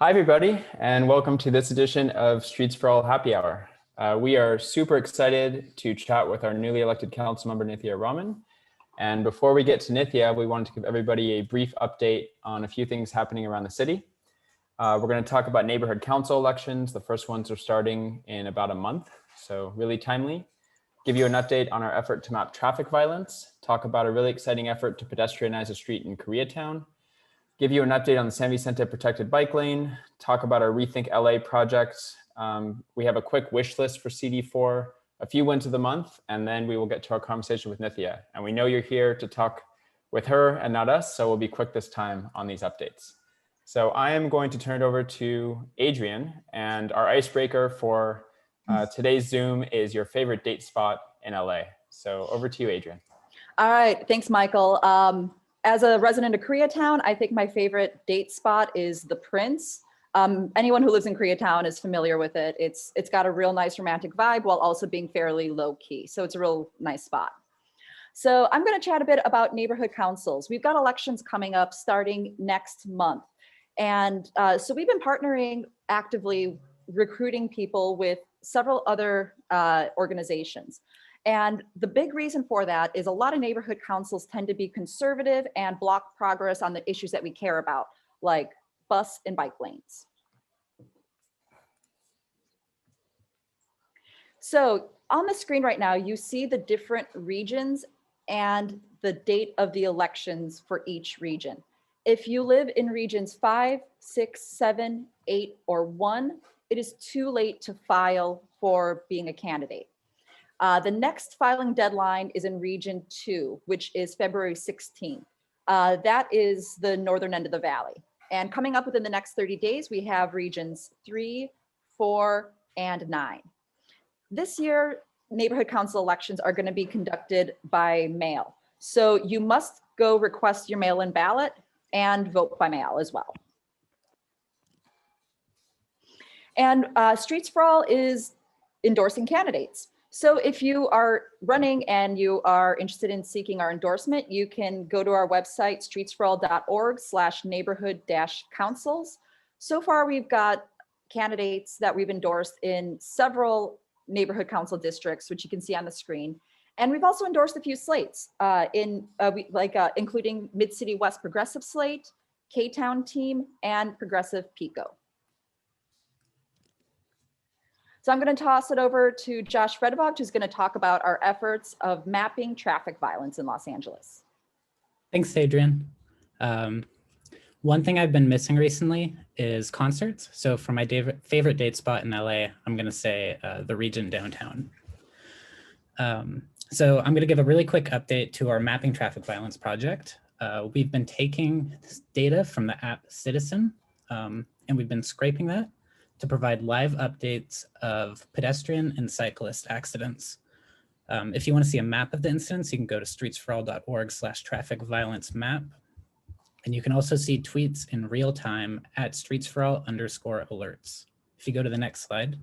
Hi, everybody, and welcome to this edition of Streets for All Happy Hour. We are super excited to chat with our newly elected Councilmember, Nithya Raman. And before we get to Nithya, we wanted to give everybody a brief update on a few things happening around the city. We're going to talk about neighborhood council elections. The first ones are starting in about a month, so really timely. Give you an update on our effort to map traffic violence, talk about a really exciting effort to pedestrianize a street in Koreatown, give you an update on the San Vicente protected bike lane, talk about our RethinkLA projects. We have a quick wish list for Cd4, a few wins of the month, and then we will get to our conversation with Nithya. And we know you're here to talk with her and not us, so we'll be quick this time on these updates. So I am going to turn it over to Adrian, and our icebreaker for today's Zoom is your favorite date spot in LA. So over to you, Adrian. All right, thanks, Michael. As a resident of Koreatown, I think my favorite date spot is the Prince. Anyone who lives in Koreatown is familiar with it. It's got a real nice romantic vibe while also being fairly low key. So it's a real nice spot. So I'm going to chat a bit about neighborhood councils. We've got elections coming up starting next month. And so we've been partnering actively, recruiting people with several other organizations. And the big reason for that is a lot of neighborhood councils tend to be conservative and block progress on the issues that we care about, like bus and bike lanes. So on the screen right now, you see the different regions and the date of the elections for each region. If you live in regions 5, 6, 7, 8, or 1, it is too late to file for being a candidate. The next filing deadline is in region 2, which is February 16th. That is the northern end of the valley. And coming up within the next 30 days, we have regions 3, 4, and 9. This year, neighborhood council elections are going to be conducted by mail. So you must go request your mail-in ballot and vote by mail as well. And Streets for All is endorsing candidates. So if you are running and you are interested in seeking our endorsement, you can go to our website, streetsforall.org/neighborhood-councils. So far, we've got candidates that we've endorsed in several neighborhood council districts, which you can see on the screen. And we've also endorsed a few slates, including Mid-City West Progressive Slate, K-Town Team, and Progressive Pico. So I'm going to toss it over to Josh Fredebogt, who's going to talk about our efforts of mapping traffic violence in Los Angeles. Thanks, Adrian. One thing I've been missing recently is concerts. So for my favorite date spot in LA, I'm going to say the Regent downtown. So I'm going to give a really quick update to our Mapping Traffic Violence project. We've been taking data from the app Citizen, and we've been scraping that to provide live updates of pedestrian and cyclist accidents. If you want to see a map of the incidents, you can go to streetsforall.org/traffic violence map. And you can also see tweets in real time at streetsforall_alerts. If you go to the next slide.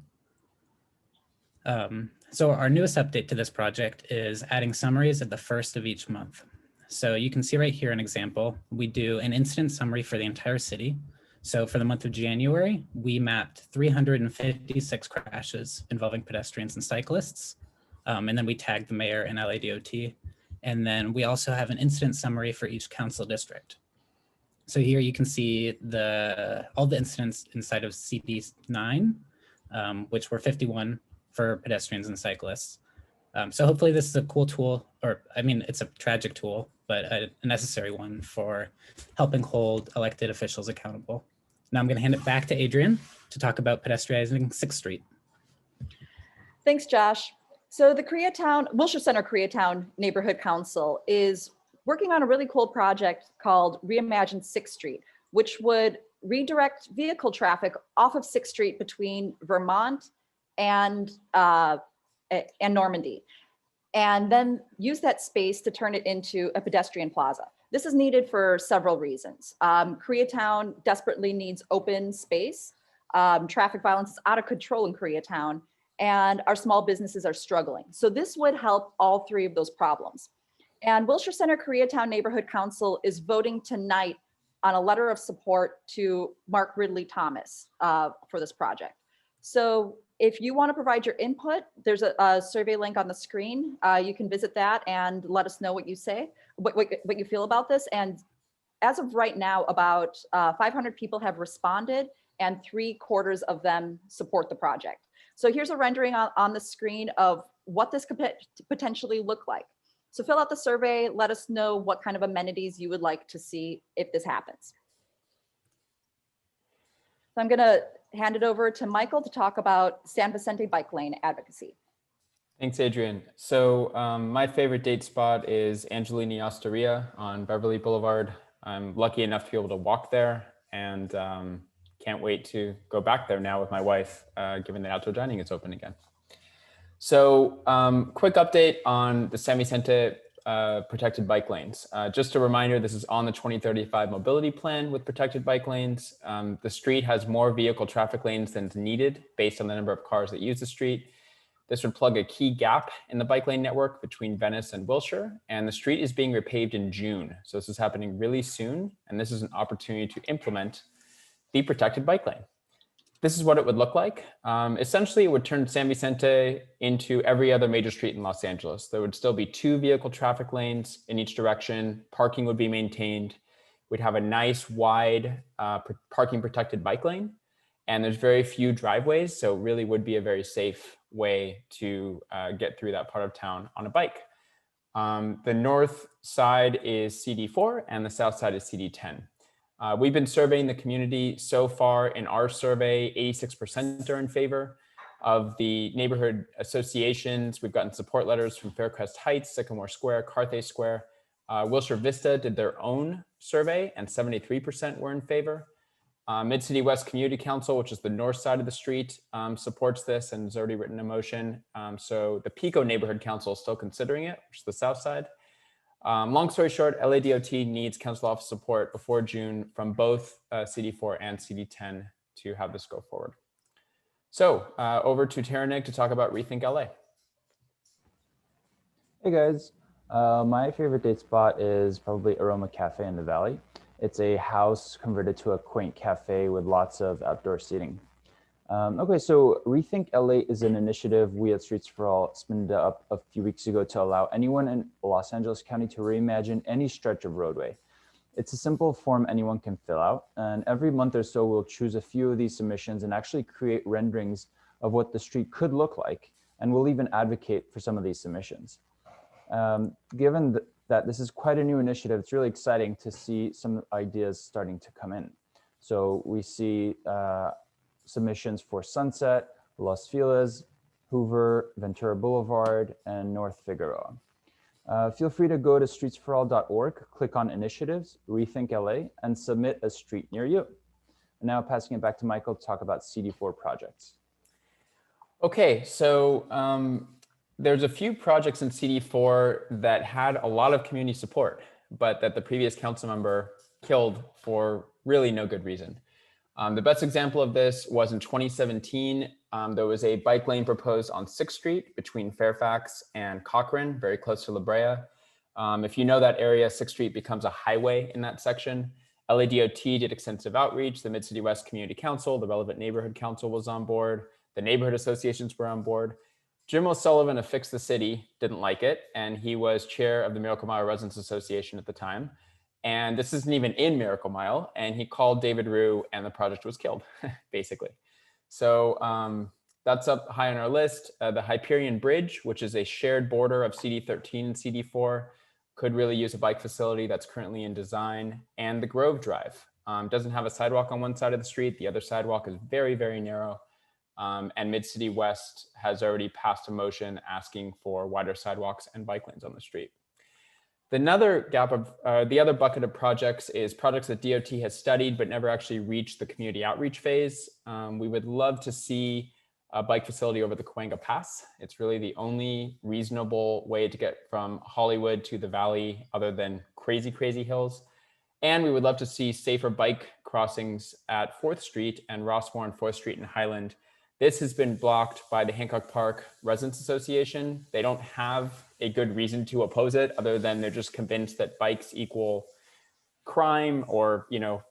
So our newest update to this project is adding summaries at the first of each month. So you can see right here an example. We do an incident summary for the entire city. So for the month of January, we mapped 356 crashes involving pedestrians and cyclists. And then we tagged the mayor and LADOT. And then we also have an incident summary for each council district. So here you can see all the incidents inside of CD9, which were 51 for pedestrians and cyclists. So hopefully this is a cool tool, or I mean, it's a tragic tool, but a necessary one for helping hold elected officials accountable. Now I'm going to hand it back to Adrian to talk about pedestrianizing 6th Street. Thanks, Josh. So the Wilshire Center Koreatown Neighborhood Council is working on a really cool project called Reimagine 6th Street, which would redirect vehicle traffic off of 6th Street between Vermont and Normandy, and then use that space to turn it into a pedestrian plaza. This is needed for several reasons. Koreatown desperately needs open space. Traffic violence is out of control in Koreatown, and our small businesses are struggling. So this would help all three of those problems. And Wilshire Center Koreatown Neighborhood Council is voting tonight on a letter of support to Mark Ridley Thomas for this project. So if you want to provide your input, there's a survey link on the screen. You can visit that and let us know what you say, what you feel about this. And as of right now, about 500 people have responded and 3/4 of them support the project. So here's a rendering on the screen of what this could potentially look like. So fill out the survey, let us know what kind of amenities you would like to see if this happens. So I'm gonna hand it over to Michael to talk about San Vicente bike lane advocacy. Thanks, Adrian. So my favorite date spot is Angelini Osteria on Beverly Boulevard. I'm lucky enough to be able to walk there, and can't wait to go back there now with my wife, given that outdoor dining is open again. So quick update on the San Vicente protected bike lanes. Just a reminder, this is on the 2035 mobility plan with protected bike lanes. The street has more vehicle traffic lanes than is needed based on the number of cars that use the street. This would plug a key gap in the bike lane network between Venice and Wilshire, and the street is being repaved in June. So this is happening really soon, and this is an opportunity to implement the protected bike lane. This is what it would look like. Essentially, it would turn San Vicente into every other major street in Los Angeles. There would still be 2 vehicle traffic lanes in each direction. Parking would be maintained. We'd have a nice wide parking protected bike lane. And there's very few driveways, so it really would be a very safe way to get through that part of town on a bike. The north side is Cd4 and the south side is Cd10. We've been surveying the community. So far in our survey, 86% are in favor. Of the neighborhood associations, we've gotten support letters from Faircrest Heights, Sycamore Square, Carthay Square. Wilshire Vista did their own survey and 73% were in favor. Mid-City West Community Council, which is the north side of the street, supports this and has already written a motion. So the Pico Neighborhood Council is still considering it, which is the south side. Long story short, LADOT needs council office support before June from both Cd4 and Cd10 to have this go forward. So over to Taranig to talk about Rethink LA. Hey guys, my favorite date spot is probably Aroma Cafe in the Valley. It's a house converted to a quaint cafe with lots of outdoor seating. Okay, so Rethink LA is an initiative we at Streets for All spun up a few weeks ago to allow anyone in Los Angeles County to reimagine any stretch of roadway. It's a simple form anyone can fill out, and every month or so we'll choose a few of these submissions and actually create renderings of what the street could look like, and we'll even advocate for some of these submissions. Given that this is quite a new initiative, it's really exciting to see some ideas starting to come in. So we see submissions for Sunset, Los Feliz, Hoover, Ventura Boulevard, and North Figueroa. Feel free to go to streetsforall.org, click on Initiatives, Rethink LA, and submit a street near you. And now passing it back to Michael to talk about Cd4 projects. Okay, so there's a few projects in Cd4 that had a lot of community support, but that the previous council member killed for really no good reason. The best example of this was in 2017. There was a bike lane proposed on 6th Street between Fairfax and Cochrane, very close to La Brea. If you know that area, 6th Street becomes a highway in that section. LADOT did extensive outreach. The Mid-City West Community Council, the relevant neighborhood council was on board. The neighborhood associations were on board. Jim O'Sullivan of Fix the City didn't like it, and he was chair of the Miracle Mile Residents Association at the time. And this isn't even in Miracle Mile, and he called David Rue and the project was killed, basically. So that's up high on our list. The Hyperion Bridge, which is a shared border of CD13 and CD4, could really use a bike facility that's currently in design. And the Grove Drive doesn't have a sidewalk on one side of the street. The other sidewalk is very, very narrow. And Mid-City West has already passed a motion asking for wider sidewalks and bike lanes on the street. The other bucket of projects is projects that DOT has studied but never actually reached the community outreach phase. We would love to see a bike facility over the Cahuenga Pass. It's really the only reasonable way to get from Hollywood to the Valley other than crazy, crazy hills. And we would love to see safer bike crossings at 4th Street and Rossmore and 4th Street in Highland. This has been blocked by the Hancock Park Residents Association. They don't have a good reason to oppose it other than they're just convinced that bikes equal crime, or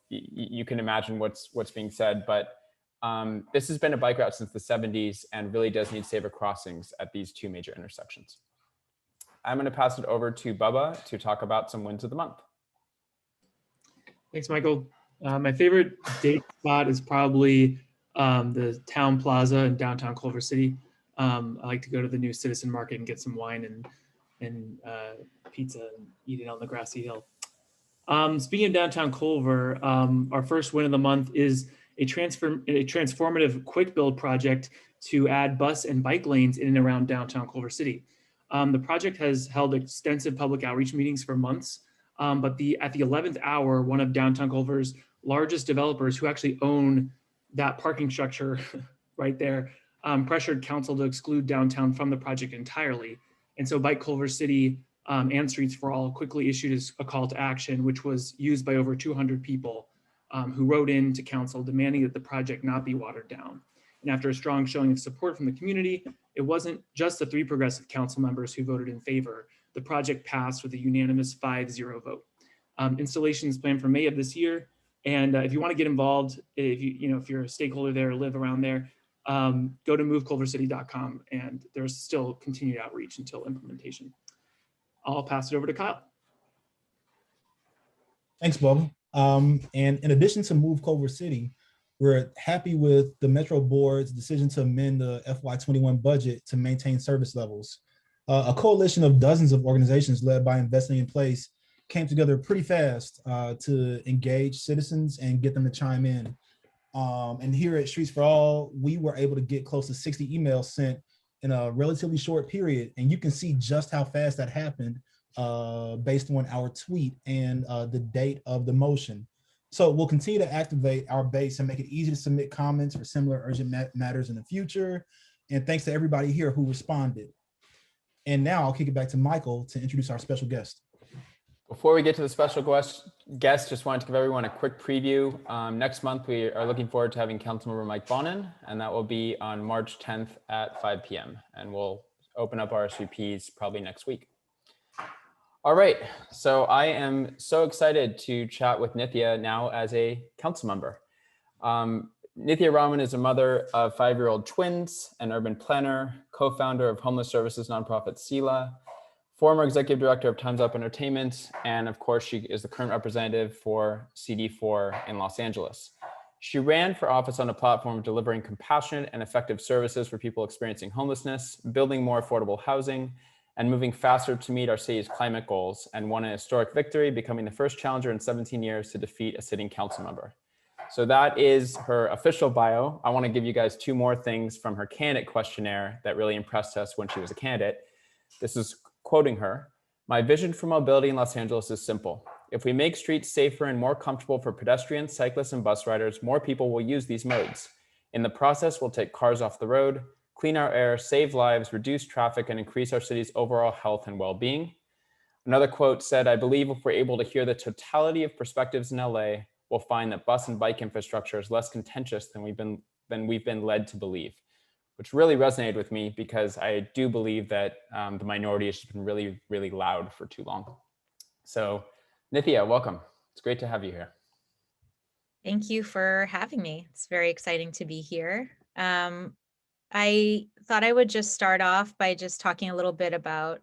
you can imagine what's being said. But this has been a bike route since the 70s and really does need safer crossings at these two major intersections. I'm going to pass it over to Bubba to talk about some wins of the month. Thanks, Michael. My favorite date spot is probably the Town Plaza in downtown Culver City. I like to go to the new Citizen Market and get some wine and pizza and eat it on the grassy hill. Speaking of downtown Culver, our first win of the month is a transformative quick build project to add bus and bike lanes in and around downtown Culver City. The project has held extensive public outreach meetings for months, but at the 11th hour, one of downtown Culver's largest developers, who actually own that parking structure right there, pressured council to exclude downtown from the project entirely. And so Bike Culver City and Streets for All quickly issued a call to action, which was used by over 200 people who wrote in to council demanding that the project not be watered down. And after a strong showing of support from the community, it wasn't just the 3 progressive council members who voted in favor. The project passed with a unanimous 5-0 vote. Installation is planned for May of this year. And if you want to get involved, if you're a stakeholder there or live around there, go to moveculvercity.com, and there's still continued outreach until implementation. I'll pass it over to Kyle. Thanks, Bob. And in addition to Move Culver City, we're happy with the Metro Board's decision to amend the FY21 budget to maintain service levels. A coalition of dozens of organizations led by Investing in Place came together pretty fast to engage citizens and get them to chime in. And here at Streets for All, we were able to get close to 60 emails sent in a relatively short period. And you can see just how fast that happened based on our tweet and the date of the motion. So we'll continue to activate our base and make it easy to submit comments for similar urgent matters in the future. And thanks to everybody here who responded. And now I'll kick it back to Michael to introduce our special guest. Before we get to the special guest, just wanted to give everyone a quick preview. Next month, we are looking forward to having Councilmember Mike Bonin, and that will be on March 10th at 5 p.m. And we'll open up RSVPs probably next week. All right, so I am so excited to chat with Nithya now as a council member. Nithya Raman is a mother of 5-year-old twins, an urban planner, co-founder of homeless services nonprofit Sila, former executive director of Time's Up Entertainment, and of course, she is the current representative for Cd4 in Los Angeles. She ran for office on a platform of delivering compassionate and effective services for people experiencing homelessness, building more affordable housing, and moving faster to meet our city's climate goals, and won a historic victory, becoming the first challenger in 17 years to defeat a sitting council member. So that is her official bio. I want to give you guys 2 more things from her candidate questionnaire that really impressed us when she was a candidate. This is quoting her. "My vision for mobility in Los Angeles is simple. If we make streets safer and more comfortable for pedestrians, cyclists, and bus riders, more people will use these modes. In the process, we'll take cars off the road, clean our air, save lives, reduce traffic, and increase our city's overall health and well-being." Another quote said, "I believe if we're able to hear the totality of perspectives in LA, we'll find that bus and bike infrastructure is less contentious than we've been led to believe," which really resonated with me because I do believe that the minority has been really, really loud for too long. So Nithya, welcome. It's great to have you here. Thank you for having me. It's very exciting to be here. I thought I would just start off by just talking a little bit about,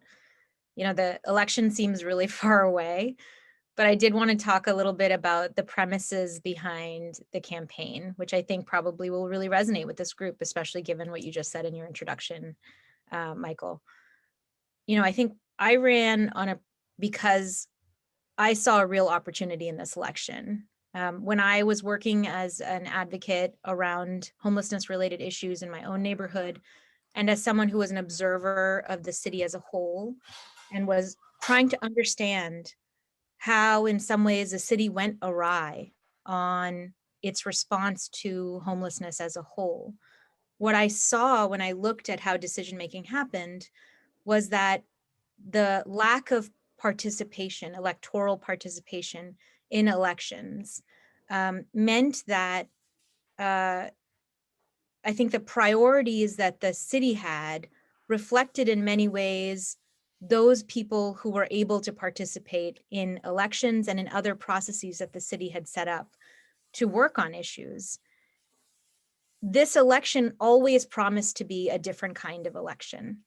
the election seems really far away, but I did want to talk a little bit about the premises behind the campaign, which I think probably will really resonate with this group, especially given what you just said in your introduction, Michael. I think I ran because I saw a real opportunity in this election. When I was working as an advocate around homelessness related issues in my own neighborhood, and as someone who was an observer of the city as a whole, and was trying to understand how in some ways the city went awry on its response to homelessness as a whole. What I saw when I looked at how decision-making happened was that the lack of participation, electoral participation in elections, meant that I think the priorities that the city had reflected in many ways those people who were able to participate in elections and in other processes that the city had set up to work on issues. This election always promised to be a different kind of election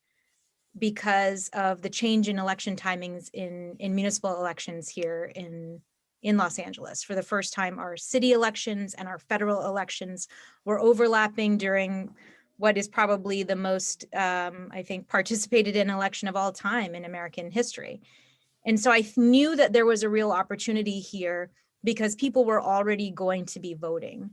because of the change in election timings in municipal elections here in Los Angeles. For the first time, our city elections and our federal elections were overlapping during what is probably the most, I think, participated in election of all time in American history. And so I knew that there was a real opportunity here because people were already going to be voting.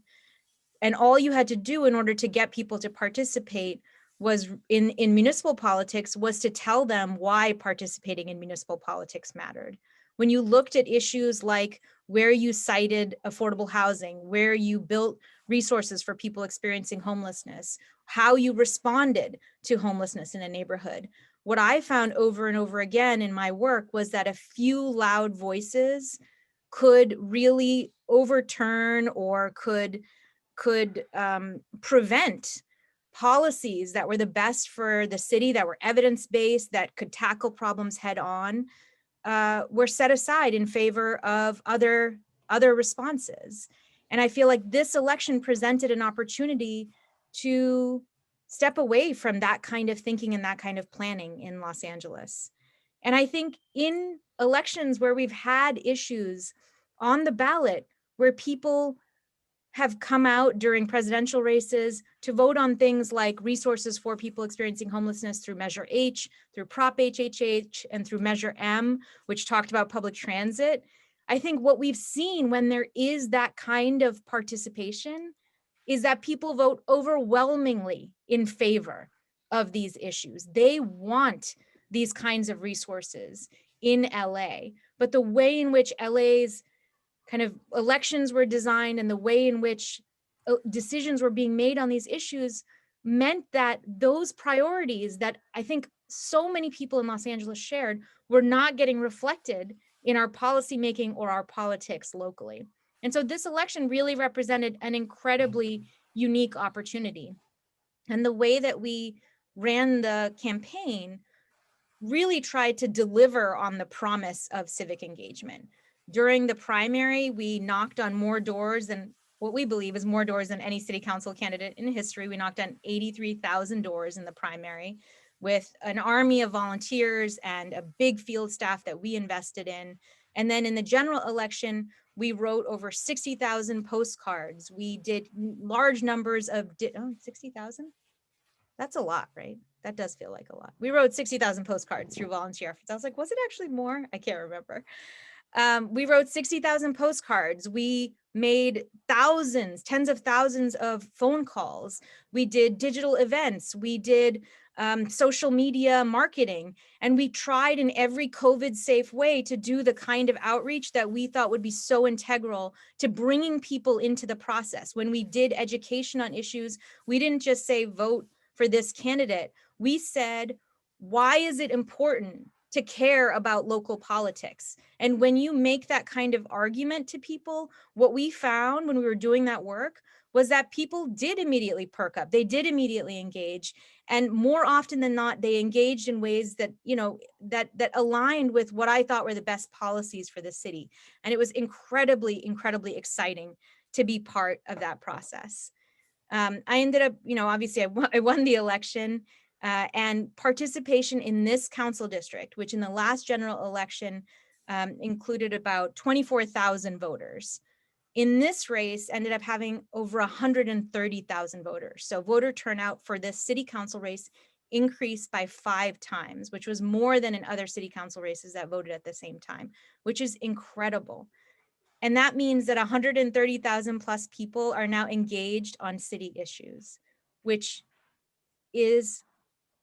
And all you had to do in order to get people to participate was in municipal politics was to tell them why participating in municipal politics mattered. When you looked at issues like where you cited affordable housing, where you built resources for people experiencing homelessness, how you responded to homelessness in a neighborhood, what I found over and over again in my work was that a few loud voices could really overturn or could prevent policies that were the best for the city, that were evidence-based, that could tackle problems head on, were set aside in favor of other responses. And I feel like this election presented an opportunity to step away from that kind of thinking and that kind of planning in Los Angeles. And I think in elections where we've had issues on the ballot, where people have come out during presidential races to vote on things like resources for people experiencing homelessness through Measure H, through Prop HHH, and through Measure M, which talked about public transit. I think what we've seen when there is that kind of participation is that people vote overwhelmingly in favor of these issues. They want these kinds of resources in LA, but the way in which LA's kind of elections were designed and the way in which decisions were being made on these issues meant that those priorities that I think so many people in Los Angeles shared were not getting reflected in our policymaking or our politics locally. And so this election really represented an incredibly unique opportunity. And the way that we ran the campaign really tried to deliver on the promise of civic engagement. During the primary, we knocked on more doors than what we believe is more doors than any city council candidate in history. We knocked on 83,000 doors in the primary with an army of volunteers and a big field staff that we invested in. And then in the general election, we wrote over 60,000 postcards. We did large numbers of, 60,000? That's a lot, right? That does feel like a lot. We wrote 60,000 postcards through volunteer efforts. I was like, was it actually more? I can't remember. We wrote 60,000 postcards. We made thousands, tens of thousands of phone calls. We did digital events. We did social media marketing. And we tried in every COVID safe way to do the kind of outreach that we thought would be so integral to bringing people into the process. When we did education on issues, we didn't just say vote for this candidate. We said, why is it important to care about local politics? And when you make that kind of argument to people, what we found when we were doing that work was that people did immediately perk up. They did immediately engage. And more often than not, they engaged in ways that, that aligned with what I thought were the best policies for the city. And it was incredibly, incredibly exciting to be part of that process. I ended up, obviously I won the election, and participation in this council district, which in the last general election included about 24,000 voters. In this race ended up having over 130,000 voters. So voter turnout for this city council race increased by 5 times, which was more than in other city council races that voted at the same time, which is incredible. And that means that 130,000 plus people are now engaged on city issues, which is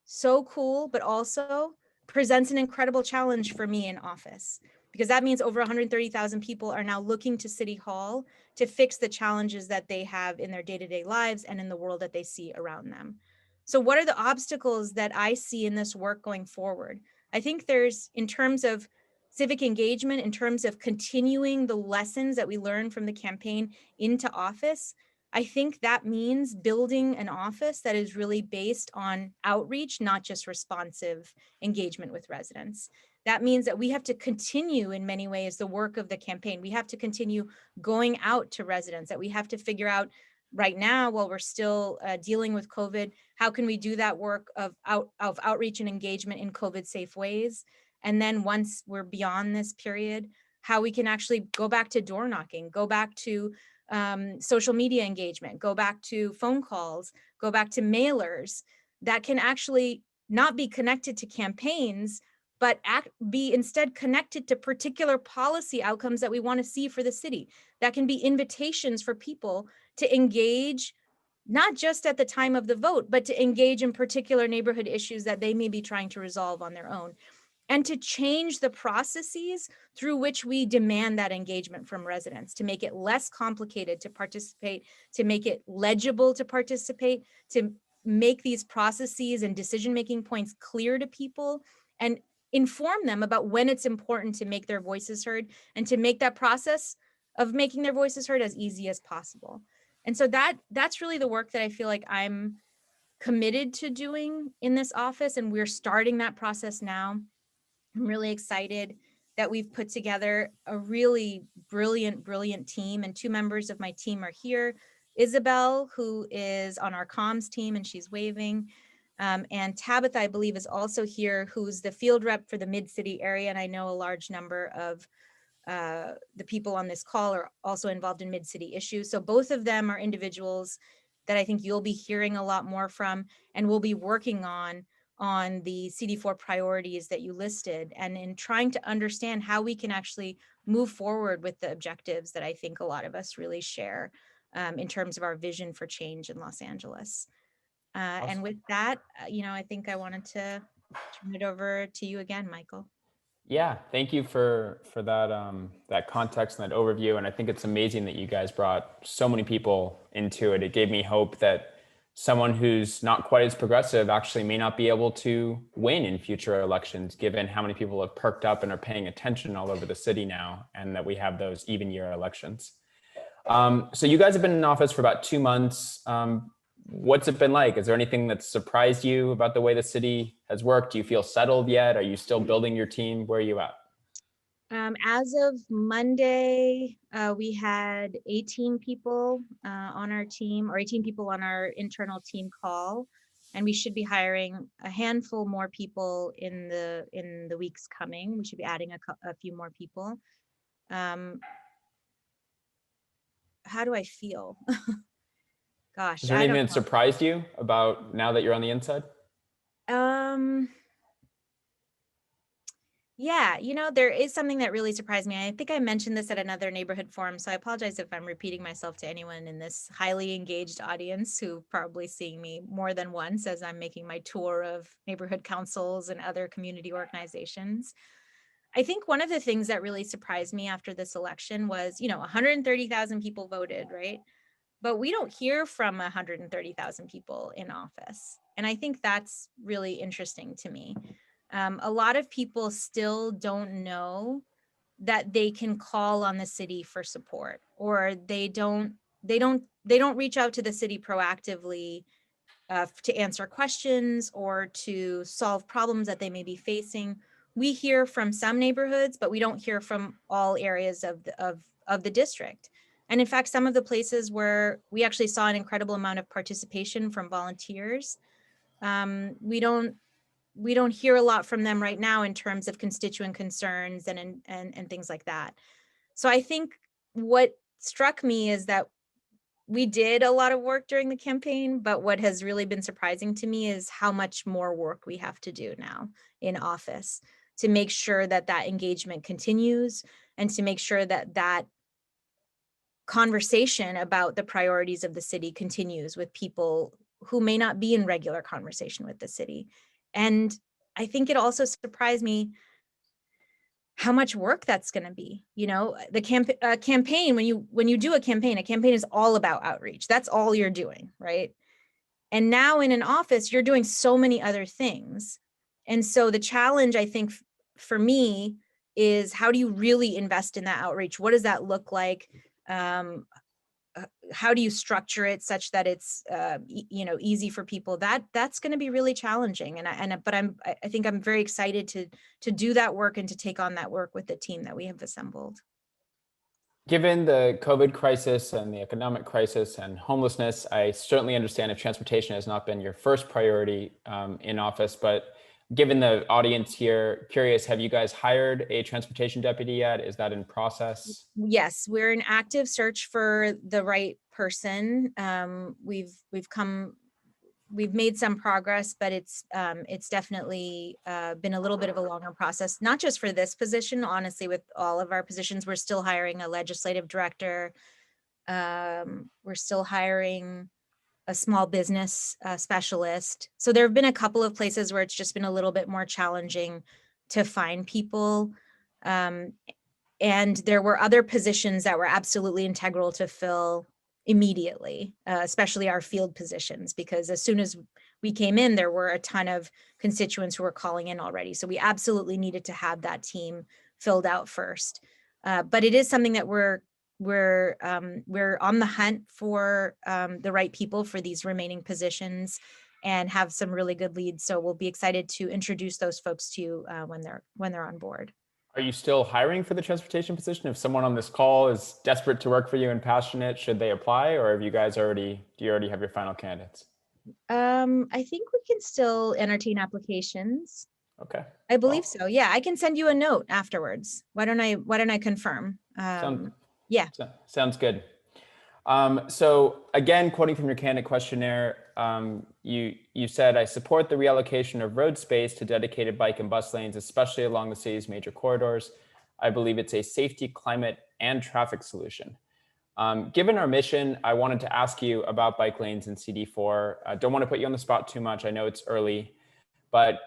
so cool, but also presents an incredible challenge for me in office, because that means over 130,000 people are now looking to City Hall to fix the challenges that they have in their day-to-day lives and in the world that they see around them. So what are the obstacles that I see in this work going forward? I think there's, in terms of civic engagement, in terms of continuing the lessons that we learned from the campaign into office, I think that means building an office that is really based on outreach, not just responsive engagement with residents. That means that we have to continue in many ways the work of the campaign. We have to continue going out to residents, that we have to figure out right now, while we're still dealing with COVID, how can we do that work of outreach and engagement in COVID safe ways? And then once we're beyond this period, how we can actually go back to door knocking, go back to social media engagement, go back to phone calls, go back to mailers that can actually not be connected to campaigns, but be instead connected to particular policy outcomes that we want to see for the city. That can be invitations for people to engage, not just at the time of the vote, but to engage in particular neighborhood issues that they may be trying to resolve on their own. And to change the processes through which we demand that engagement from residents, to make it less complicated to participate, to make it legible to participate, to make these processes and decision-making points clear to people, and inform them about when it's important to make their voices heard, and to make that process of making their voices heard as easy as possible. And so that's really the work that I feel like I'm committed to doing in this office, and we're starting that process now. I'm really excited that we've put together a really brilliant team, and 2 members of my team are here. Isabel, who is on our comms team, and she's waving. And Tabitha, I believe, is also here, who's the field rep for the Mid-City area. And I know a large number of the people on this call are also involved in Mid-City issues. So both of them are individuals that I think you'll be hearing a lot more from, and we'll be working on the Cd4 priorities that you listed, and in trying to understand how we can actually move forward with the objectives that I think a lot of us really share in terms of our vision for change in Los Angeles. Awesome. And with that, I think I wanted to turn it over to you again, Michael. Yeah, thank you for that context and that overview. And I think it's amazing that you guys brought so many people into it. It gave me hope that someone who's not quite as progressive actually may not be able to win in future elections, given how many people have perked up and are paying attention all over the city now, and that we have those even year elections. So you guys have been in office for about 2 months. What's it been like? Is there anything that surprised you about the way the city has worked? Do you feel settled yet? Are you still building your team? Where are you at? As of Monday, we had 18 people on our team, or 18 people on our internal team call, and we should be hiring a handful more people in the weeks coming. We should be adding a few more people. How do I feel? Gosh, Is there anything that surprised you about now that you're on the inside? Yeah, there is something that really surprised me. I think I mentioned this at another neighborhood forum, so I apologize if I'm repeating myself to anyone in this highly engaged audience who probably seeing me more than once as I'm making my tour of neighborhood councils and other community organizations. I think one of the things that really surprised me after this election was, 130,000 people voted, right? But we don't hear from 130,000 people in office. And I think that's really interesting to me. A lot of people still don't know that they can call on the city for support, or they don't reach out to the city proactively to answer questions or to solve problems that they may be facing. We hear from some neighborhoods, but we don't hear from all areas of the district. And in fact, some of the places where we actually saw an incredible amount of participation from volunteers, we don't hear a lot from them right now in terms of constituent concerns and things like that. So I think what struck me is that we did a lot of work during the campaign, but what has really been surprising to me is how much more work we have to do now in office to make sure that that engagement continues, and to make sure that that conversation about the priorities of the city continues with people who may not be in regular conversation with the city. And I think it also surprised me how much work that's going to be. The campaign, when you do a campaign is all about outreach. That's all you're doing, right? And now in an office, you're doing so many other things. And so the challenge, I think, for me is, how do you really invest in that outreach? What does that look like? how do you structure it such that it's easy for people? That's going to be really challenging. But I think I'm very excited to do that work and to take on that work with the team that we have assembled. Given the COVID crisis and the economic crisis and homelessness, I certainly understand if transportation has not been your first priority in office, but given the audience here, curious, have you guys hired a transportation deputy yet? Is that in process? Yes, we're in active search for the right person. We've made some progress, but it's definitely been a little bit of a longer process, not just for this position. Honestly, with all of our positions, we're still hiring a legislative director. We're still hiring a small business specialist. So there have been a couple of places where it's just been a little bit more challenging to find people. And there were other positions that were absolutely integral to fill immediately, especially our field positions, because as soon as we came in, there were a ton of constituents who were calling in already. So we absolutely needed to have that team filled out first. But it is something that we're on the hunt for the right people for these remaining positions and have some really good leads. So we'll be excited to introduce those folks to you when they're on board. Are you still hiring for the transportation position? If someone on this call is desperate to work for you and passionate, should they apply, or have you guys do you already have your final candidates? I think we can still entertain applications. Okay. I believe so. Yeah, I can send you a note afterwards. Why don't I confirm? Yeah. Sounds good. So again, quoting from your candidate questionnaire, you said, I support the reallocation of road space to dedicated bike and bus lanes, especially along the city's major corridors. I believe it's a safety, climate, and traffic solution. Given our mission, I wanted to ask you about bike lanes and Cd4. I don't want to put you on the spot too much. I know it's early, but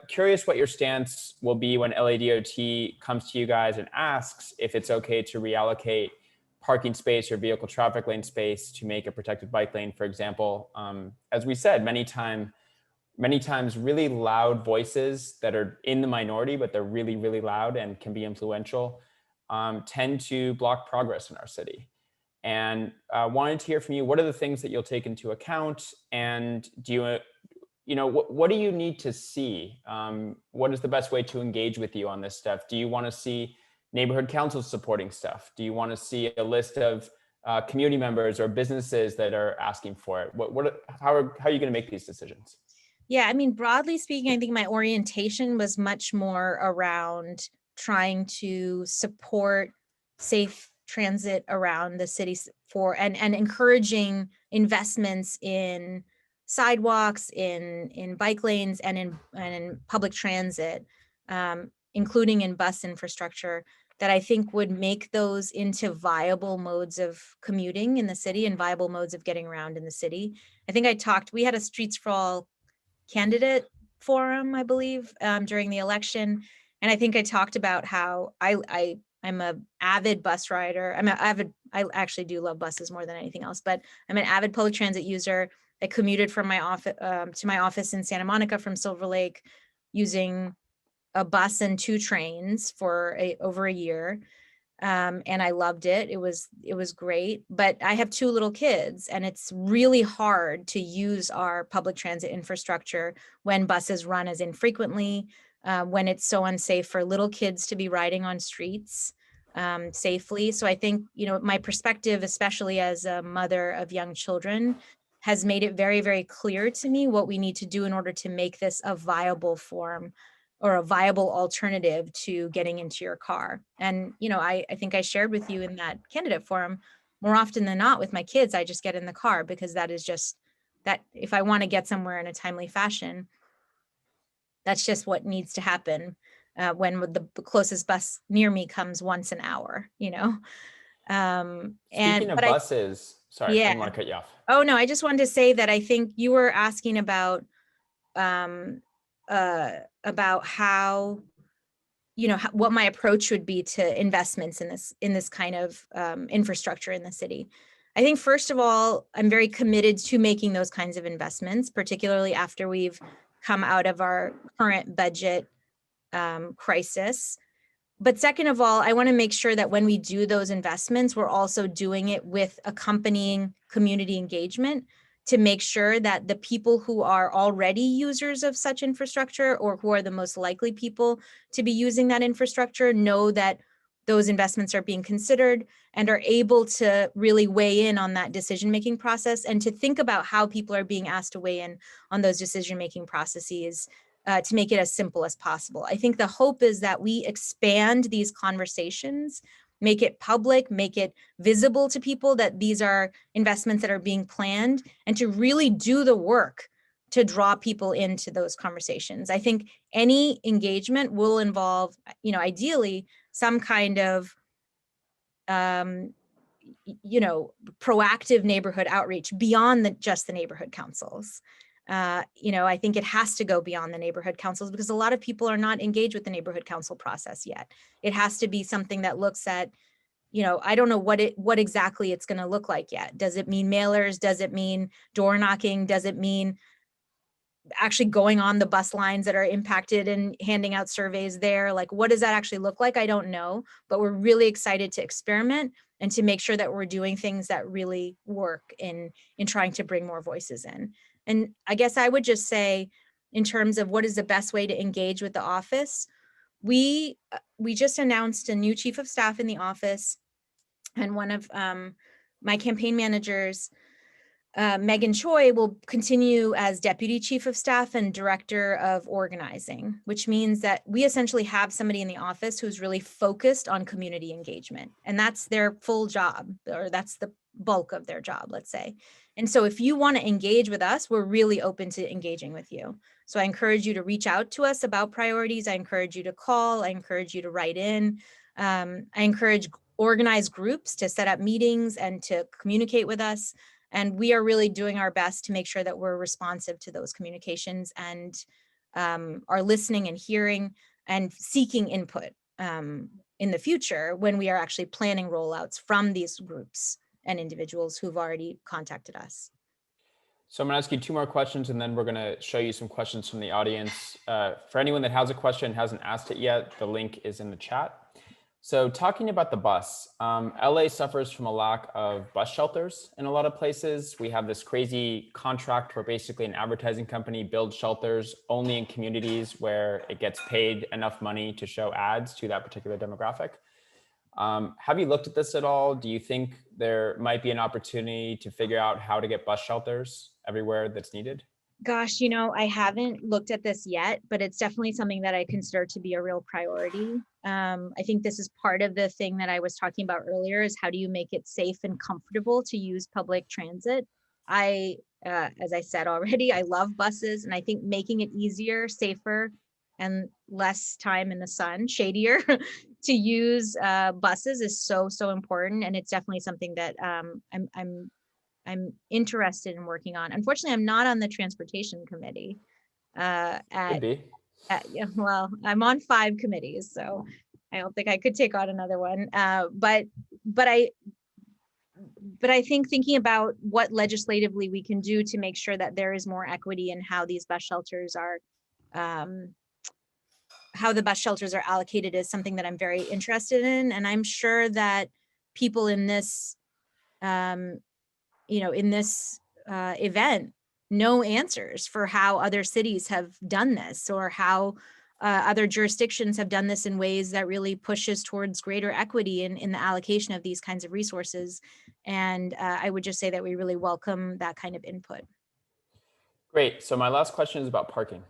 curious what your stance will be when LADOT comes to you guys and asks if it's okay to reallocate parking space or vehicle traffic lane space to make a protected bike lane, for example. As we said, many times really loud voices that are in the minority, but they're really, really loud and can be influential, tend to block progress in our city. And wanted to hear from you, what are the things that you'll take into account? And do what do you need to see? What is the best way to engage with you on this stuff? Do you want to see neighborhood councils supporting stuff? Do you want to see a list of community members or businesses that are asking for it? How are you going to make these decisions? Yeah, I mean, broadly speaking, I think my orientation was much more around trying to support safe transit around the city and encouraging investments in sidewalks, in bike lanes, and in public transit, including in bus infrastructure, that I think would make those into viable modes of commuting in the city and viable modes of getting around in the city. I think we had a Streets for All candidate forum, I believe, during the election. And I think I talked about how I'm an avid bus rider. I actually do love buses more than anything else, but I'm an avid public transit user. I commuted from my office to my office in Santa Monica from Silver Lake using a bus and 2 trains for over a year. And I loved it. It was great, but I have 2 little kids, and it's really hard to use our public transit infrastructure when buses run as infrequently, when it's so unsafe for little kids to be riding on streets safely. So I think, my perspective, especially as a mother of young children, has made it very, very clear to me what we need to do in order to make this a viable form or a viable alternative to getting into your car. And, I think I shared with you in that candidate forum, more often than not with my kids, I just get in the car because that is just that if I want to get somewhere in a timely fashion, that's just what needs to happen when the closest bus near me comes once an hour, Speaking of buses, sorry, I didn't want to cut you off. Oh, no, I just wanted to say that I think you were asking about how, what my approach would be to investments in this kind of infrastructure in the city. I think, first of all, I'm very committed to making those kinds of investments, particularly after we've come out of our current budget crisis. But second of all, I want to make sure that when we do those investments, we're also doing it with accompanying community engagement to make sure that the people who are already users of such infrastructure, or who are the most likely people to be using that infrastructure, know that those investments are being considered and are able to really weigh in on that decision-making process, and to think about how people are being asked to weigh in on those decision-making processes to make it as simple as possible. I think the hope is that we expand these conversations, make it public, make it visible to people that these are investments that are being planned, and to really do the work to draw people into those conversations. I think any engagement will involve, ideally, some kind of proactive neighborhood outreach beyond just the neighborhood councils. I think it has to go beyond the neighborhood councils, because a lot of people are not engaged with the neighborhood council process yet. It has to be something that looks at, I don't know what exactly it's going to look like yet. Does it mean mailers? Does it mean door knocking? Does it mean actually going on the bus lines that are impacted and handing out surveys there? Like, what does that actually look like? I don't know, but we're really excited to experiment and to make sure that we're doing things that really work in trying to bring more voices in. And I guess I would just say, in terms of what is the best way to engage with the office, we just announced a new chief of staff in the office, and one of my campaign managers, Megan Choi, will continue as deputy chief of staff and director of organizing, which means that we essentially have somebody in the office who's really focused on community engagement, and that's their full job, or that's the bulk of their job, let's say. And so if you want to engage with us, we're really open to engaging with you. So I encourage you to reach out to us about priorities. I encourage you to call. I encourage you to write in. I encourage organized groups to set up meetings and to communicate with us. And we are really doing our best to make sure that we're responsive to those communications and are listening and hearing and seeking input in the future when we are actually planning rollouts from these groups and individuals who've already contacted us. So I'm going to ask you two more questions, and then we're going to show you some questions from the audience. For anyone that has a question and hasn't asked it yet, the link is in the chat. So talking about the bus, LA suffers from a lack of bus shelters in a lot of places. We have this crazy contract where basically an advertising company builds shelters only in communities where it gets paid enough money to show ads to that particular demographic. Have you looked at this at all? Do you think there might be an opportunity to figure out how to get bus shelters everywhere that's needed? Gosh, I haven't looked at this yet, but it's definitely something that I consider to be a real priority. I think this is part of the thing that I was talking about earlier, is how do you make it safe and comfortable to use public transit? As I said already, I love buses, and I think making it easier, safer, and less time in the sun, shadier, to use buses is so important. And it's definitely something that I'm interested in working on. Unfortunately, I'm not on the transportation committee. Could be. Yeah, well, I'm on 5 committees, so I don't think I could take on another one. But I think thinking about what legislatively we can do to make sure that there is more equity in how these bus shelters are, how the bus shelters are allocated, is something that I'm very interested in. And I'm sure that people in this, event know answers for how other cities have done this, or how other jurisdictions have done this in ways that really pushes towards greater equity in the allocation of these kinds of resources. And I would just say that we really welcome that kind of input. Great. So my last question is about parking.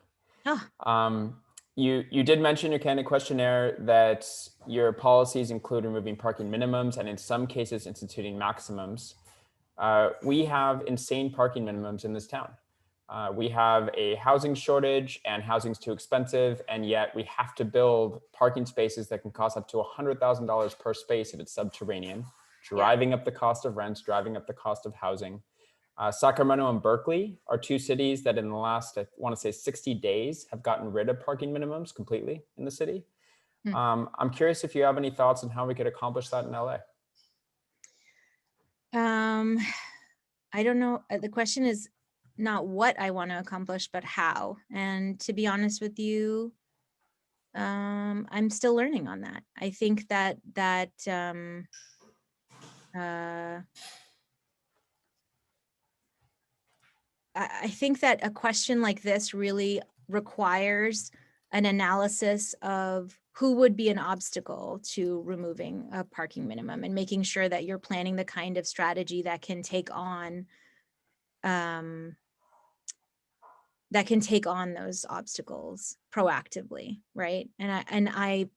Oh. You did mention in your candidate questionnaire that your policies include removing parking minimums and in some cases instituting maximums. We have insane parking minimums in this town. We have a housing shortage, and housing's too expensive, and yet we have to build parking spaces that can cost up to $100,000 per space if it's subterranean, driving up the cost of rents, driving up the cost of housing. Sacramento and Berkeley are 2 cities that in the last, I want to say 60 days, have gotten rid of parking minimums completely in the city. I'm curious if you have any thoughts on how we could accomplish that in LA. I don't know. The question is not what I want to accomplish, but how. And to be honest with you, I'm still learning on that. I think that I think that a question like this really requires an analysis of who would be an obstacle to removing a parking minimum and making sure that you're planning the kind of strategy that can take on those obstacles proactively, right? And I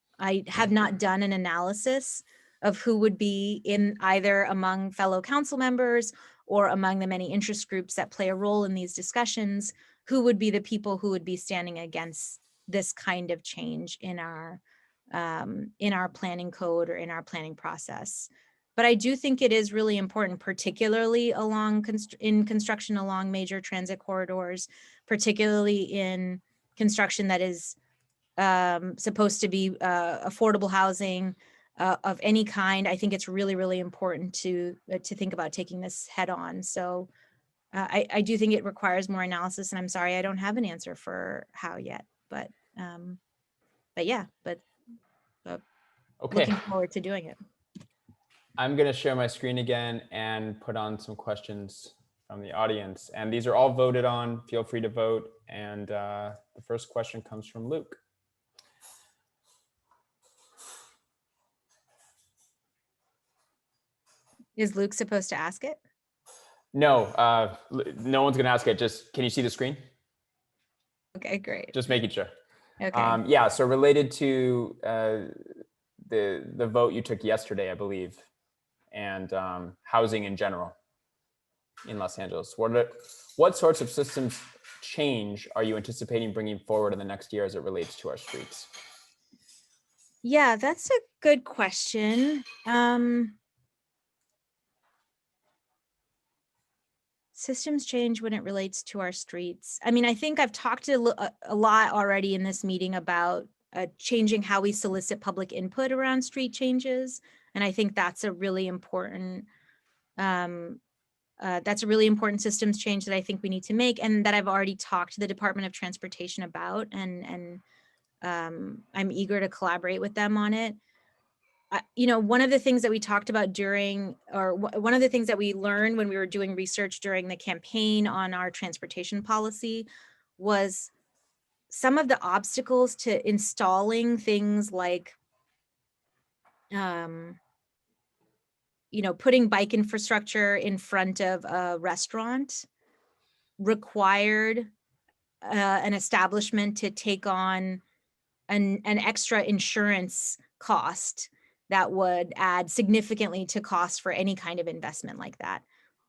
have not done an analysis of who would be in either among fellow council members or among the many interest groups that play a role in these discussions, who would be the people who would be standing against this kind of change in our planning code or in our planning process. But I do think it is really important, particularly in construction along major transit corridors, particularly in construction that is supposed to be affordable housing of any kind. I think it's really, really important to think about taking this head on. So I do think it requires more analysis, and I'm sorry I don't have an answer for how yet. But yeah, but Okay. looking forward to doing it. I'm going to share my screen again and put on some questions from the audience. And these are all voted on. Feel free to vote. And the first question comes from Luke. Is Luke supposed to ask it? No, no one's going to ask it. Just, can you see the screen? Okay, great. Just making sure. Okay. Yeah, so related to the vote you took yesterday, I believe, and housing in general in Los Angeles. What sorts of systems change are you anticipating bringing forward in the next year as it relates to our streets? Yeah, that's a good question. Systems change when it relates to our streets. I mean, I think I've talked a lot already in this meeting about changing how we solicit public input around street changes. And I think that's a really important systems change that I think we need to make, and that I've already talked to the Department of Transportation about, and I'm eager to collaborate with them on it. One of the things that we talked about one of the things that we learned when we were doing research during the campaign on our transportation policy was some of the obstacles to installing things like, putting bike infrastructure in front of a restaurant required an establishment to take on an extra insurance cost that would add significantly to cost for any kind of investment like that.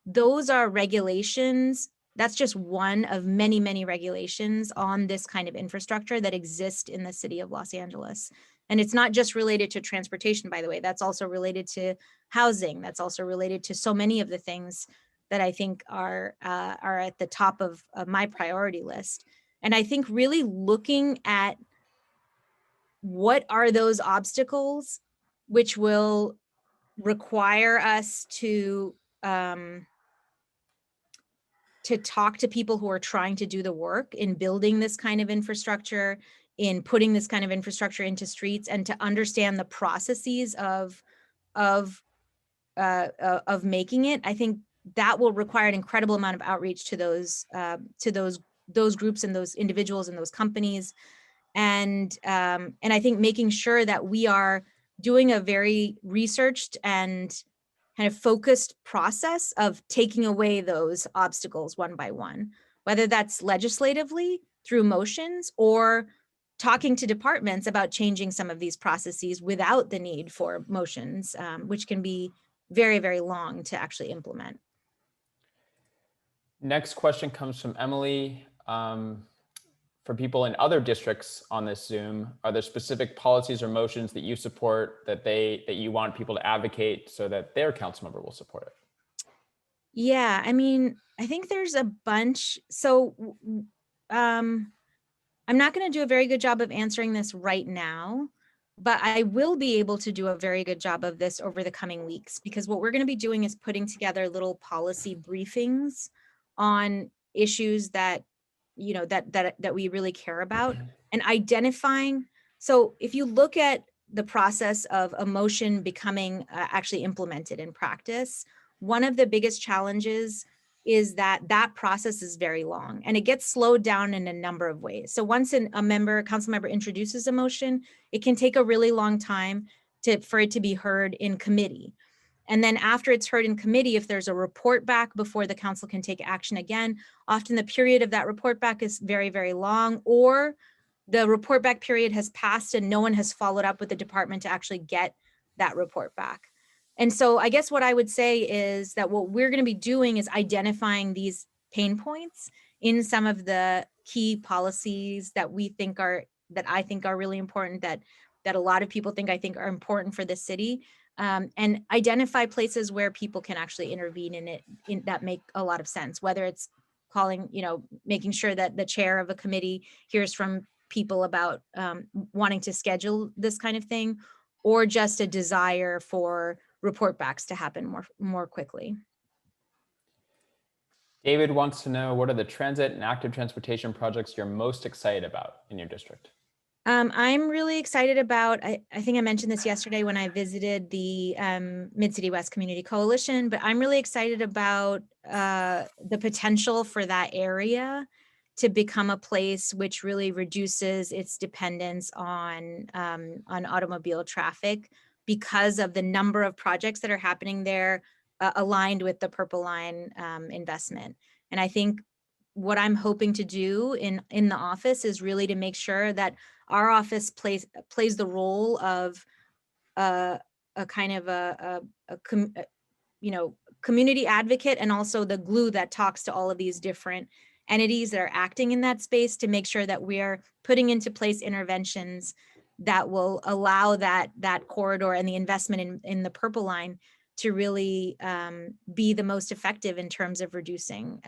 Those are regulations. That's just one of many, many regulations on this kind of infrastructure that exist in the city of Los Angeles. And it's not just related to transportation, by the way. That's also related to housing. That's also related to so many of the things that I think are at the top of my priority list. And I think really looking at what are those obstacles which will require us to talk to people who are trying to do the work in building this kind of infrastructure, in putting this kind of infrastructure into streets, and to understand the processes of making it. I think that will require an incredible amount of outreach to those groups and those individuals and those companies. And I think making sure that we are doing a very researched and kind of focused process of taking away those obstacles one by one, whether that's legislatively through motions or talking to departments about changing some of these processes without the need for motions, which can be very, very long to actually implement. Next question comes from Emily. For people in other districts on this Zoom, are there specific policies or motions that you support that you want people to advocate so that their council member will support it? Yeah, I mean, I think there's a bunch. So I'm not going to do a very good job of answering this right now, but I will be able to do a very good job of this over the coming weeks, because what we're going to be doing is putting together little policy briefings on issues that that we really care about, and identifying So if you look at the process of a motion becoming actually implemented in practice, one of the biggest challenges is that that process is very long and it gets slowed down in a number of ways. So once council member introduces a motion, it can take a really long time for it to be heard in committee. And then after it's heard in committee, if there's a report back before the council can take action again, often the period of that report back is very, very long, or the report back period has passed and no one has followed up with the department to actually get that report back. And so I guess what I would say is that what we're going to be doing is identifying these pain points in some of the key policies that I think are really important, that a lot of people think are important for the city, and identify places where people can actually intervene in it that make a lot of sense, whether it's making sure that the chair of a committee hears from people about wanting to schedule this kind of thing, or just a desire for report backs to happen more quickly. David wants to know, what are the transit and active transportation projects you're most excited about in your district? I'm really excited about, I think I mentioned this yesterday when I visited the Mid-City West Community Coalition, but I'm really excited about the potential for that area to become a place which really reduces its dependence on automobile traffic because of the number of projects that are happening there aligned with the Purple Line investment. And I think what I'm hoping to do in the office is really to make sure that our office plays the role of a kind of community advocate, and also the glue that talks to all of these different entities that are acting in that space, to make sure that we are putting into place interventions that will allow that corridor and the investment in the Purple Line to really be the most effective in terms of reducing,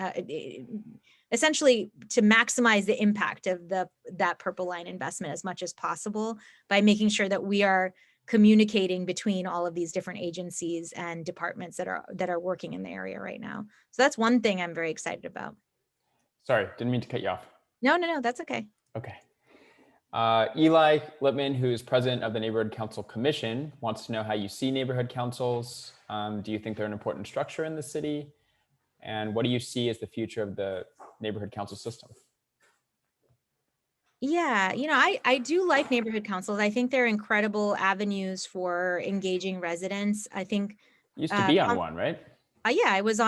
essentially to maximize the impact of that Purple Line investment as much as possible, by making sure that we are communicating between all of these different agencies and departments that are working in the area right now. So that's one thing I'm very excited about. Sorry, didn't mean to cut you off. No, that's okay. Okay. Eli Lippman, who is president of the Neighborhood Council Commission, wants to know how you see neighborhood councils. Do you think they're an important structure in the city? And what do you see as the future of the neighborhood council system? Yeah, I do like neighborhood councils. I think they're incredible avenues for engaging residents. I think You used to be on one, right? Yeah, I was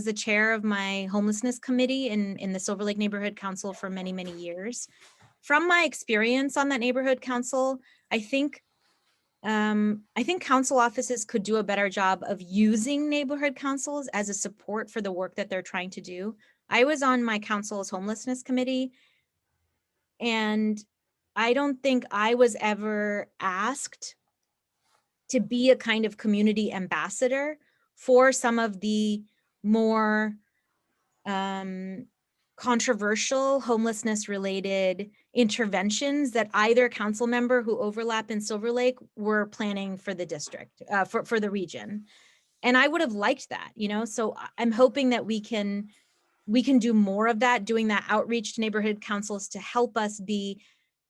the chair of my homelessness committee in the Silver Lake Neighborhood Council for many, many years. From my experience on that neighborhood council, I think council offices could do a better job of using neighborhood councils as a support for the work that they're trying to do. I was on my council's homelessness committee, and I don't think I was ever asked to be a kind of community ambassador for some of the more controversial homelessness related interventions that either council member who overlap in Silver Lake were planning for the district, for the region. And I would have liked that, so I'm hoping that we can do more of that, doing that outreach to neighborhood councils to help us be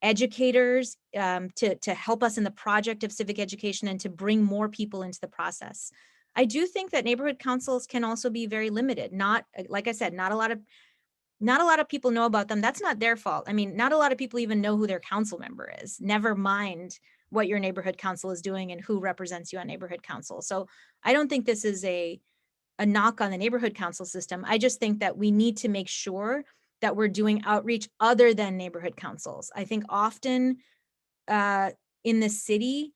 educators, to help us in the project of civic education, and to bring more people into the process. I do think that neighborhood councils can also be very limited. Not, like I said, not a lot of people know about them. That's not their fault. I mean, not a lot of people even know who their council member is, never mind what your neighborhood council is doing and who represents you on neighborhood council. So I don't think this is a knock on the neighborhood council system. I just think that we need to make sure that we're doing outreach other than neighborhood councils. I think often in the city,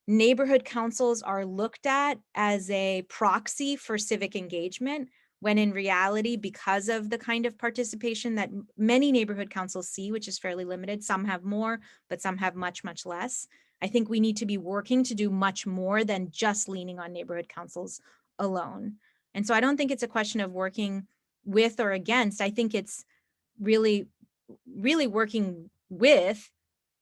neighborhood councils are looked at as a proxy for civic engagement, when in reality, because of the kind of participation that many neighborhood councils see, which is fairly limited, some have more, but some have much, much less. I think we need to be working to do much more than just leaning on neighborhood councils alone. And so I don't think it's a question of working with or against. I think it's really, really working with,